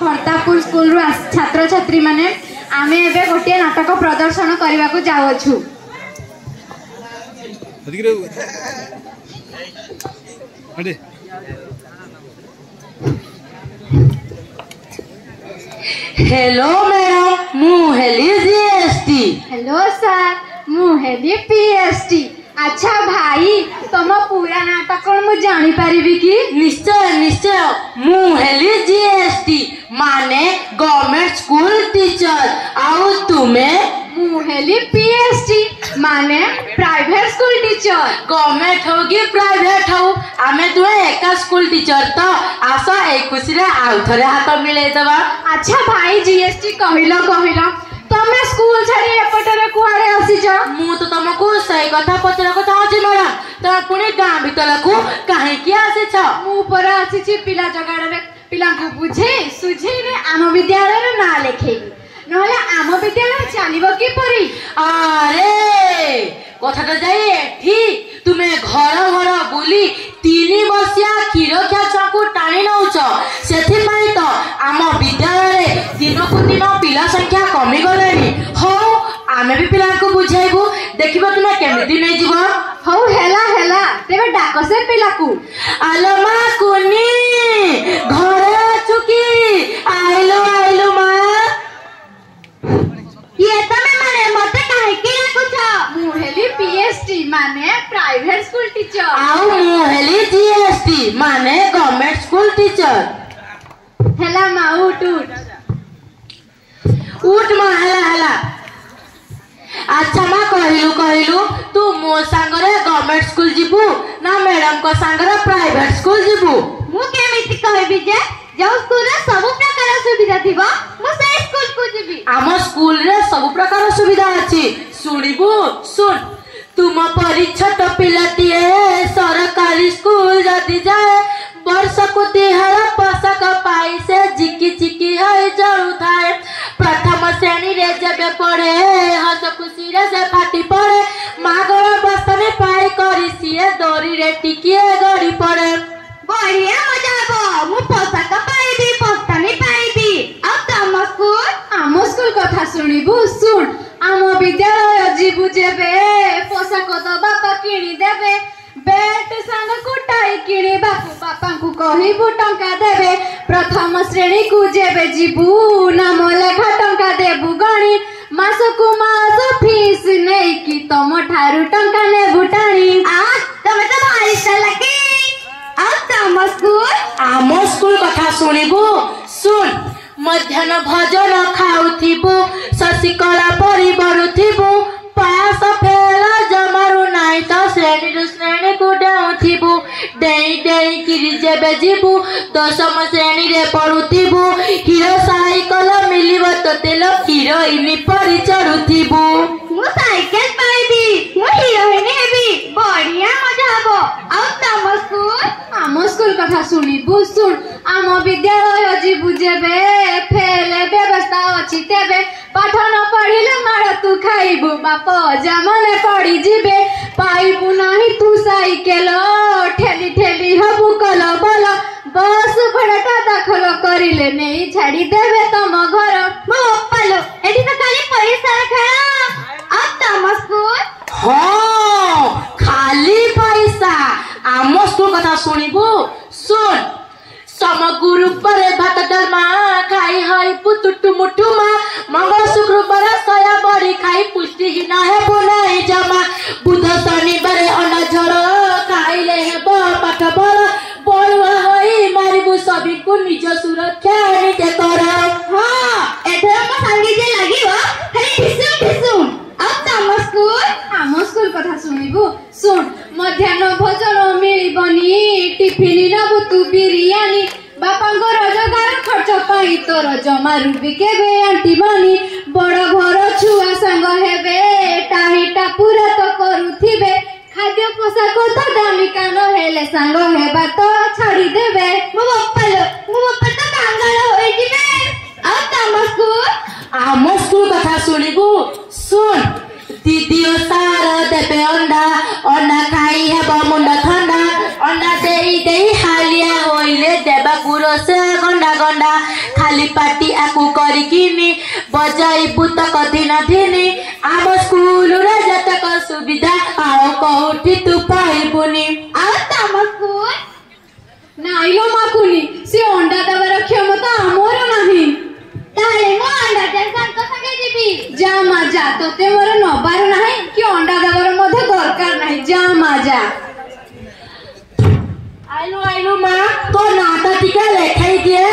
Bharatapur school रु छात्र छात्री माने आमे एबे गोटे नाटक प्रदर्शन करने को जाउछु। हेलो मैडम मु हेली जीएसटी। हेलो सर मु हेली पीएसटी। अच्छा भाई तुम पूरा नाटक कौन मु जानी पारिबी कि? निश्चय निश्चय मु हेली जीएसटी माने गवर्नमेंट स्कूल टीचर। आउ तुमे? मु हेली पीएसटी माने प्राइवेट स्कूल टीचर। गवर्नमेंट हो कि प्राइवेट हो आमे दुए एका स्कूल टीचर तो आस ए खुशी रे आउ थरे हाथ मिले दबा। अच्छा भाई जीएसटी कहिलो तमे स्कूल छाड़ी एपटरे कुआडे आसीछ? मु तो तुमको सही कथा पचरा को चाहछि मैडम तो पुणी गां भीतर को काहे कि आसीछ? मु पर आसीछि पिला जगाड़ रे पिला को बुझे सुझे रे आम विद्यालय रे ना लेखेबी नहले आम विद्यालय चलिबो कि परी? अरे कथाटा जाई एठी तुमे घर घर बुली 3 बसिया क्षीरख्या छुआ टाणी नौच से तो आम विद्यालय दिन को दिन पिला संख्या कमी गलानी। हो आमे भी पिला को बुझाइबू देखिबो तुमे केमिति नै जीव। हो हेला तेबे डाक से पिला को। आलो मा कोनी घरे चुकी आइलो मा। ये तमे माने मते काहे के कुछ? मु हेली पीएसटी माने प्राइवेट स्कूल टीचर। आउ मु हेली जीएसटी माने गवर्नमेंट स्कूल टीचर। हेला मा उठ मा हेला। अच्छा मा कहलु तू मो संगरे गवर्नमेंट स्कूल जीबू ना मैडम को संगरे प्राइवेट स्कूल जीबू? मु केमिति कहबी जे जो स्कूल रे सब प्रकार सुविधा थिबो मु से स्कूल को जीबी। आम स्कूल रे सब प्रकार सुविधा अछि सुनिबू सुन तुम परी छोट पिलाटीए सरकारी स्कूल जदि जाए वर्ष को 3 पोशाक पाई से चिकी है जरू थाए। प्रथम श्रेणी रे जब पढ़े हस खुशी रे से फाटी पड़े मागण बसने पाई करी सीए दौरी रे टिकिए गड़ी पड़े। बढ़िया मजा आबो मु पोशाक पाइबी पस्तानी पाइबी। आ तम स्कूल? आम स्कूल कथा सुनिबू सुन आम विद्यालय जीबू जेबे पोशाक तो बापा किणी देबे बेल्ट संग कुटाई किणी बापा को कहिबू टंका देबे। प्रथम श्रेणी को जेबे जीबू नाम लेखा टंका देबू गणी मास को मास फीस नै कि तम ठारू टंका नेबू टाणी। आ तमे तो भारी चलाकी। आ तम स्कूल? आम स्कूल कथा सुनिबू सुन मध्याह्न भोजन खाउथिबू शशिकला परी बरुथिबू पास फेल जमारू नाई तो श्रेणी को डेउथिबू डेई किरी जेबे जीबू 10म श्रेणी रे पढुथिबू हीरो साइकल मिलिबो तो तेल हीरोइन परी चढुथिबू। मु साइकिल पाइबी मु हीरोइन हेबी बढ़िया मजा आबो। आ तम स्कूल? आम स्कूल कथा सुनिबू सुन आम विद्यालय जीबू जेबे फेल व्यवस्था अछि तेबे पाठ न पढ़िले मार तू खाइबू बाप जामने पड़ी जीबे पाइबू नाही तू साइकेल ठेली हबू कल बल बस भड़ाटा दाखल करिले नहीं छाड़ी देबे तम घर। मो पालो एठी तो खाली पैसा खेल। आ तम स्कूल? हां खाली पैसा। आम स्कूल कथा सुनिबू सुन समगुरु पर भात डालमा खाई हई पुटुटु मुठुमा मंगल शुक्रवार सया बड़ी खाई पुष्टिहीन है बोलाई जमा बुध शनिवार अनझर खाइले हे पाठ बड़ बड़ुआ हई मारिबू सभी को निज सुरक्षा निजे कर। हां एथरा को संगी जे लागिबो खाली ठिसुम। आ तम स्कूल? आम स्कूल कथा सुनिबू सुन मध्याह्न भोजन मिलिबनी टिफिन नबू तू बिरयानी बापा को रोजगार खर्च पाई तोर जमा रूपी केबे आंटी बनी बड़ घर छुआ संग हेबे टाहीटा पूरा तो करूथिबे खाद्य पोशाक तो दामिका न हेले संग हेबा तो छाड़ी देबे। मो बापा तो कांगाल होई जिबे। आ तम स्कूल? आम स्कूल कथा सुनिबू सुन दीदी सार देबे अंडा खाई हेबो मुंड ठंडा अंडा देई हालिया होइले देबा गुरो से गंडा खाली पार्टी आकु करिकिनी बजाइबु तक दिन धिनी आम स्कूल रे जतक सुविधा आओ कोठी तू पाइबुनी ଆଉ ତମ ସ୍କୁଲ ନାଇଁ ଲୋ ମାକୁନି ସେ ଅଣ୍ଡା ଦେବାର କ୍ଷମତା ଆମର ନାହିଁ ତାହେଲେ ମୁଁ ଅଣ୍ଡା ଦେଇ ତାଙ୍କ ସାଙ୍ଗେ ଯିବି ଯା ମା ଯା ତତେ ମୋର ନବାର ନାହିଁ କି ଅଣ୍ଡା ଦେବାର ମଧ୍ୟ ଦରକାର ନାହିଁ ଯା ମା ଯା आइलु आइलु माँ तो नाता टीका लेखाई दिए